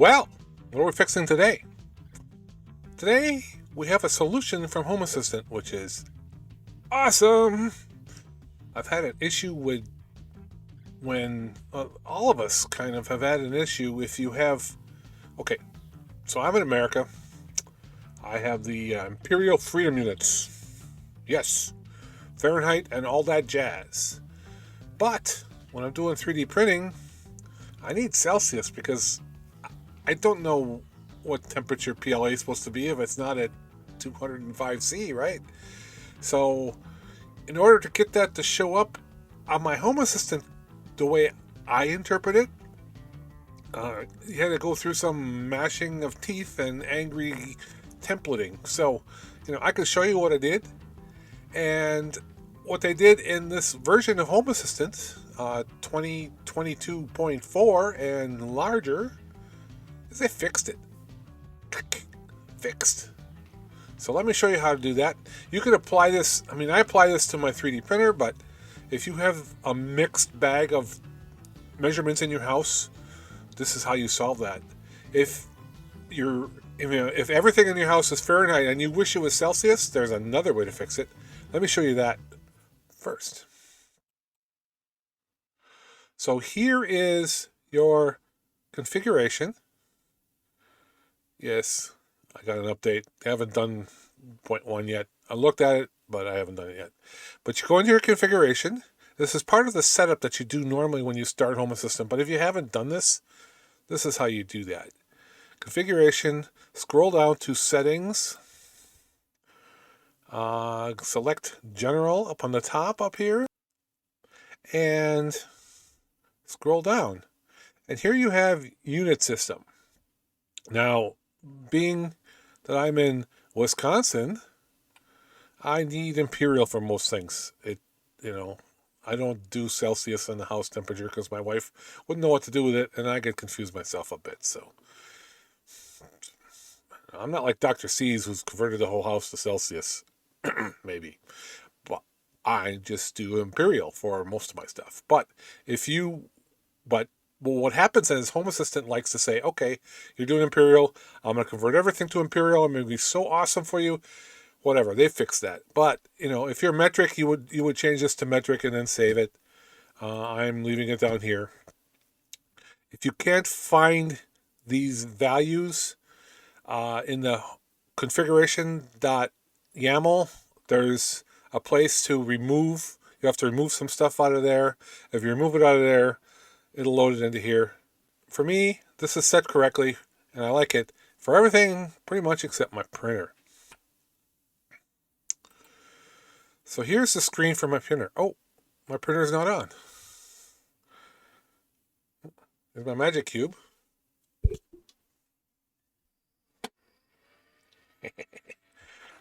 Well, what are we fixing today? Today, we have a solution from Home Assistant, which is awesome. I've had an issue with when all of us kind of have had an issue if you have... Okay, so I'm in America. I have the Imperial Freedom Units. Yes, Fahrenheit and all that jazz. But when I'm doing 3D printing, I need Celsius because I don't know what temperature PLA is supposed to be if it's not at 205C, right? So in order to get that to show up on my Home Assistant the way I interpret it, you had to go through some mashing of teeth and angry templating. So, I can show you what I did. And what they did in this version of Home Assistant, 2022.4 and larger, is they fixed it. Fixed. So let me show you how to do that. You can apply this. I apply this to my 3D printer, but if you have a mixed bag of measurements in your house, this is how you solve that. If everything in your house is Fahrenheit and you wish it was Celsius, there's another way to fix it. Let me show you that first. So here is your configuration. Yes, I got an update. I haven't done 0.1 yet. I looked at it, but I haven't done it yet. But you go into your configuration. This is part of the setup that you do normally when you start Home Assistant. But if you haven't done this, this is how you do that. Configuration, scroll down to Settings. Select General up on the top up here. And scroll down. And here you have Unit System. Now, being that I'm in Wisconsin, I need Imperial for most things. I don't do Celsius in the house temperature because my wife wouldn't know what to do with it, and I get confused myself a bit. So I'm not like Dr. C's, who's converted the whole house to Celsius, maybe. But I just do Imperial for most of my stuff. But what happens is Home Assistant likes to say, okay, you're doing Imperial. I'm going to convert everything to Imperial. I'm going to be so awesome for you. Whatever, they fixed that. But, if you're metric, you would change this to metric and then save it. I'm leaving it down here. If you can't find these values in the configuration.yaml, there's a place to remove. You have to remove some stuff out of there. If you remove it out of there, it'll load it into here. For me, this is set correctly, and I like it for everything pretty much except my printer. So here's the screen for my printer. Oh, my printer's not on. There's my magic cube.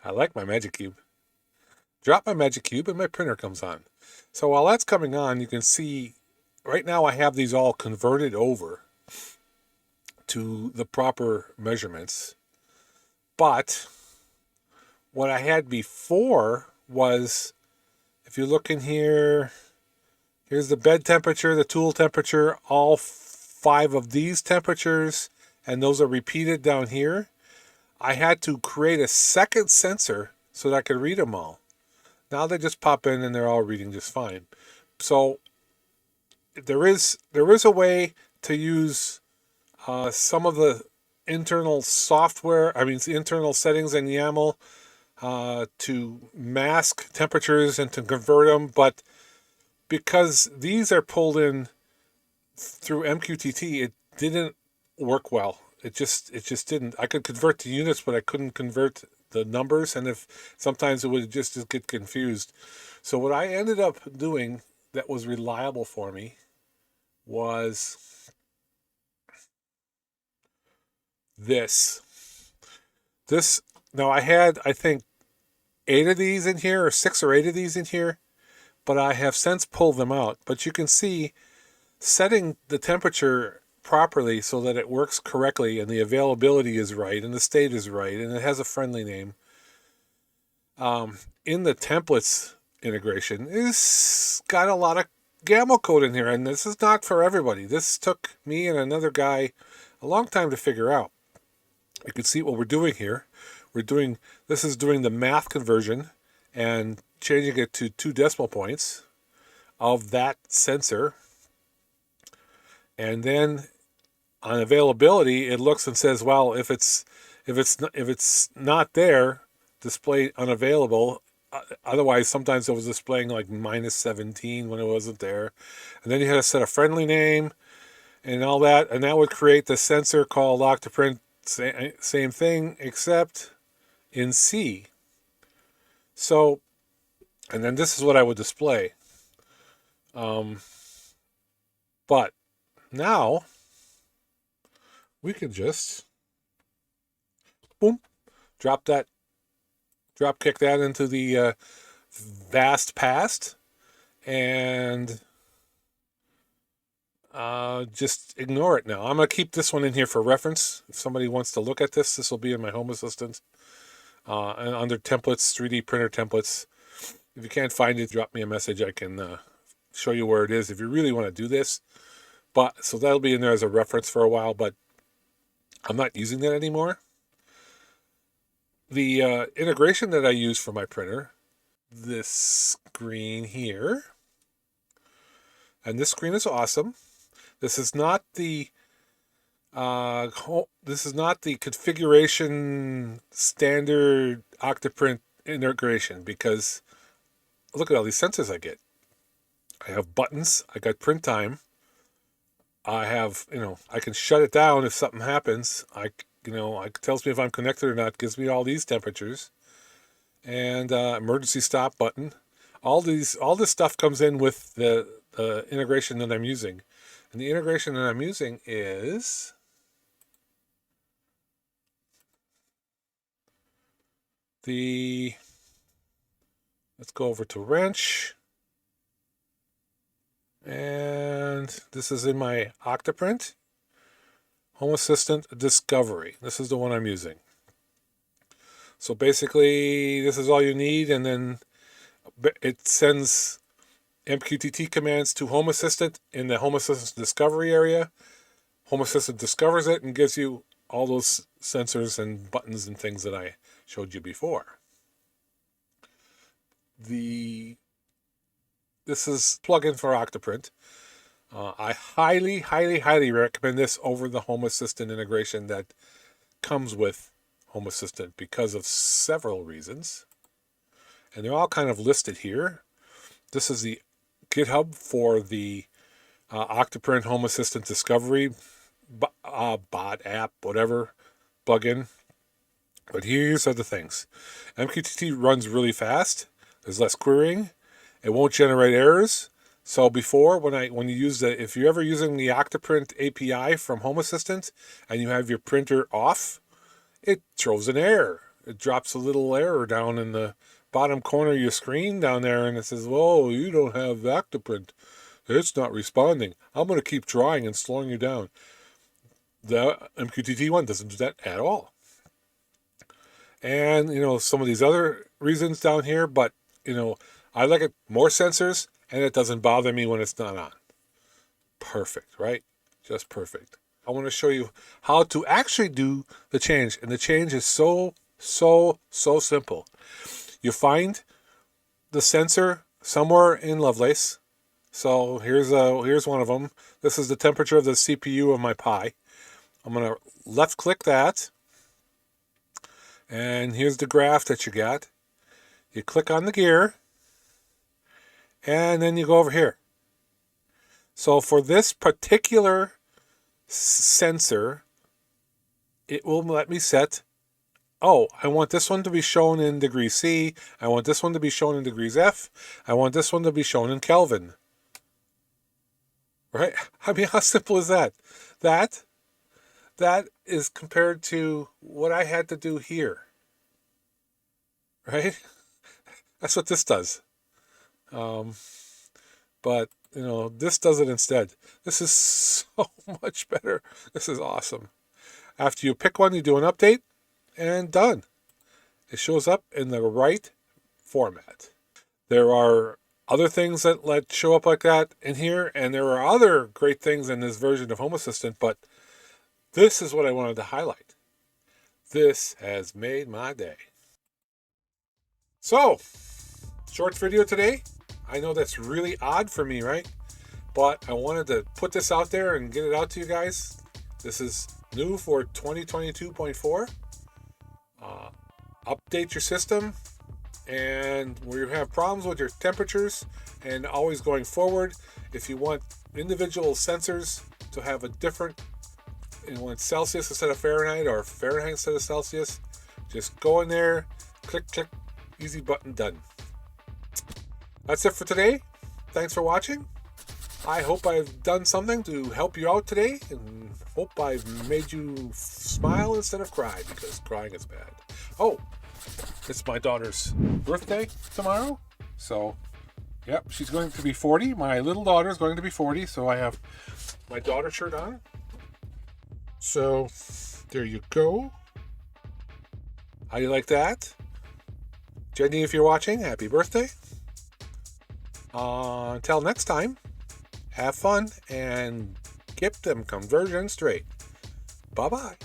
I like my magic cube. Drop my magic cube and my printer comes on. So while that's coming on, you can see right now I have these all converted over to the proper measurements. But what I had before was, if you look in here, here's the bed temperature, the tool temperature, all 5 of these temperatures, and those are repeated down here. I had to create a second sensor so that I could read them all. Now they just pop in and they're all reading just fine. So there is a way to use some of the internal software, the internal settings in YAML to mask temperatures and to convert them, but because these are pulled in through MQTT, it didn't work well. It just didn't. I could convert to units, but I couldn't convert the numbers, and sometimes it would just get confused. So what I ended up doing that was reliable for me was this. Now I had, I think, 8 of these in here, or 6 or 8 of these in here, but I have since pulled them out. But you can see setting the temperature properly so that it works correctly and the availability is right and the state is right and it has a friendly name. In the templates integration is got a lot of gamma code in here, and this is not for everybody. This took me and another guy a long time to figure out. You can see what we're doing here. This is doing the math conversion and changing it to 2 decimal points of that sensor. And then on availability, it looks and says, well, if it's not there, display unavailable. Otherwise, sometimes it was displaying like -17 when it wasn't there. And then you had to set a friendly name and all that, and that would create the sensor called Octoprint. Same thing, except in C. So, and then this is what I would display. But now we can just boom, drop kick that into the vast past, and just ignore it now. I'm going to keep this one in here for reference. If somebody wants to look at this will be in my Home Assistant. And under templates, 3D printer templates. If you can't find it, drop me a message. I can show you where it is if you really want to do this. So that'll be in there as a reference for a while, but I'm not using that anymore. The integration that I use for my printer, this screen here, and this screen is awesome. This is not the configuration standard Octoprint integration, because look at all these sensors I get. I have buttons. I got print time. I have, I can shut it down if something happens. It tells me if I'm connected or not. Gives me all these temperatures, and emergency stop button. All this stuff comes in with the integration that I'm using. And the integration that I'm using is let's go over to wrench. And this is in my Octoprint Home Assistant Discovery. This is the one I'm using. So basically, this is all you need, and then it sends MQTT commands to Home Assistant in the Home Assistant Discovery area. Home Assistant discovers it and gives you all those sensors and buttons and things that I showed you before. This is plugin for Octoprint. I highly, highly, highly recommend this over the Home Assistant integration that comes with Home Assistant because of several reasons. And they're all kind of listed here. This is the GitHub for the Octoprint Home Assistant Discovery bot app, whatever, plugin. But here's other things. MQTT runs really fast. There's less querying. It won't generate errors. So before, if you're ever using the Octoprint API from Home Assistant and you have your printer off, it throws an error. It drops a little error down in the bottom corner of your screen down there, and it says, whoa, you don't have Octoprint. It's not responding. I'm going to keep trying and slowing you down. The MQTT one doesn't do that at all. And, some of these other reasons down here, but, I like it more sensors, and it doesn't bother me when it's not on. Perfect, right? Just perfect. I want to show you how to actually do the change, and the change is so simple. You find the sensor somewhere in Lovelace. So here's one of them. This is the temperature of the CPU of my Pi. I'm going to left click that. And here's the graph that you got. You click on the gear. And then you go over here. So for this particular sensor, it will let me set, I want this one to be shown in degrees C. I want this one to be shown in degrees F. I want this one to be shown in Kelvin. Right? I mean, how simple is that? That is compared to what I had to do here. Right? That's what this does. But, this does it instead. This is so much better. This is awesome. After you pick one, you do an update, and done. It shows up in the right format. There are other things that show up like that in here, and there are other great things in this version of Home Assistant, but This is what I wanted to highlight. This has made my day. So, short video today. I know that's really odd for me, right? But I wanted to put this out there and get it out to you guys. This is new for 2022.4. Update your system, and where you have problems with your temperatures, and always going forward, if you want individual sensors to have a different, you want Celsius instead of Fahrenheit or Fahrenheit instead of Celsius, just go in there, click, click, easy button, done. That's it for today. Thanks for watching. I hope I've done something to help you out today, and hope I've made you smile instead of cry, because crying is bad. Oh, it's my daughter's birthday tomorrow. So, yep, she's going to be 40. My little daughter is going to be 40, so I have my daughter shirt on. So, there you go. How do you like that? Jenny, if you're watching, happy birthday. Until next time, have fun and keep them conversions straight. Bye-bye.